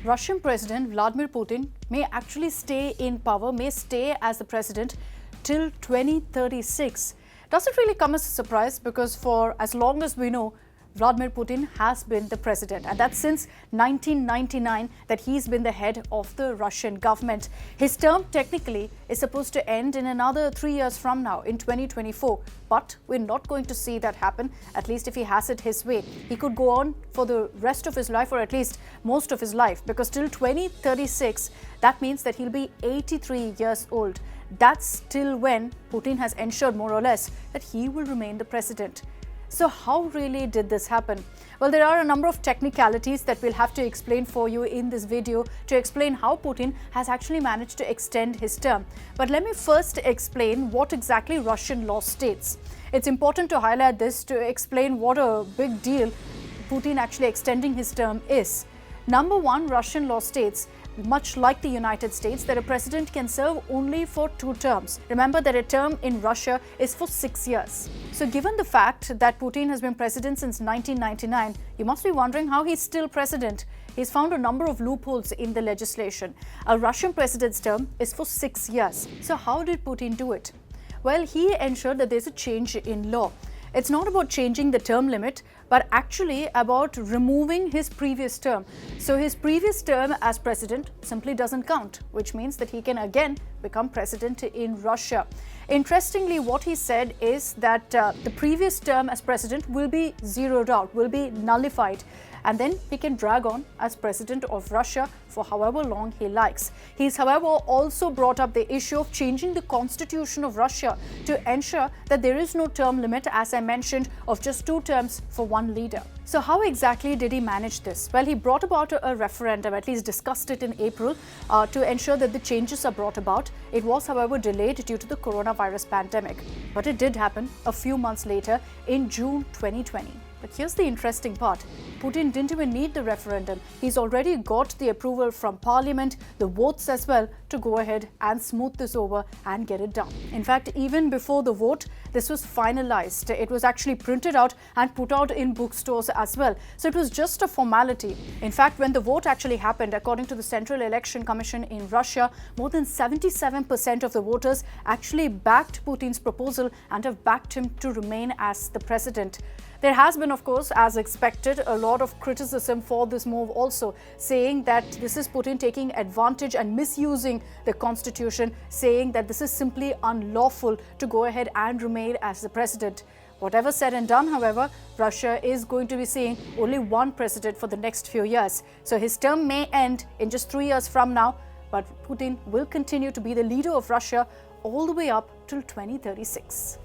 Russian President Vladimir Putin may actually stay in power, may stay as the president till 2036. Does it really come as a surprise? Because for as long as we know, Vladimir Putin has been the president, and that's since 1999 that he's been the head of the Russian government. His term technically is supposed to end in another 3 years from now, in 2024. But we're not going to see that happen, at least if he has it his way. He could go on for the rest of his life, or at least most of his life, because till 2036, that means that he'll be 83 years old. That's till when Putin has ensured more or less that he will remain the president. So how really did this happen? Well, there are a number of technicalities that we'll have to explain for you in this video to explain how Putin has actually managed to extend his term. But let me first explain what exactly Russian law states. It's important to highlight this to explain what a big deal Putin actually extending his term is. Number one, Russian law states, much like the United States, that a president can serve only for 2 terms. Remember that a term in Russia is for 6 years. So given the fact that Putin has been president since 1999, you must be wondering how he's still president. He's found a number of loopholes in the legislation. A Russian president's term is for 6 years. So how did Putin do it? Well, he ensured that there's a change in law. It's not about changing the term limit, but actually about removing his previous term. So his previous term as president simply doesn't count, which means that he can again become president in Russia. Interestingly, what he said is that the previous term as president will be zeroed out, will be nullified, and then he can drag on as president of Russia for however long he likes. He's, however, also brought up the issue of changing the constitution of Russia to ensure that there is no term limit, as I mentioned, of just 2 terms for one leader. So how exactly did he manage this? Well, he brought about a referendum, at least discussed it in April, to ensure that the changes are brought about. It was, however, delayed due to the coronavirus pandemic. But it did happen a few months later in June 2020. But here's the interesting part. Putin didn't even need the referendum. He's already got the approval from parliament, the votes as well, to go ahead and smooth this over and get it done. In fact, even before the vote, this was finalized. It was actually printed out and put out in bookstores as well. So it was just a formality. In fact, when the vote actually happened, according to the Central Election Commission in Russia, more than 77% of the voters actually backed Putin's proposal and have backed him to remain as the president. There has been, of course, as expected, a lot of criticism for this move also, saying that this is Putin taking advantage and misusing the constitution, saying that this is simply unlawful to go ahead and remain as the president. Whatever said and done, however, Russia is going to be seeing only one president for the next few years. So his term may end in just 3 years from now, but Putin will continue to be the leader of Russia all the way up till 2036.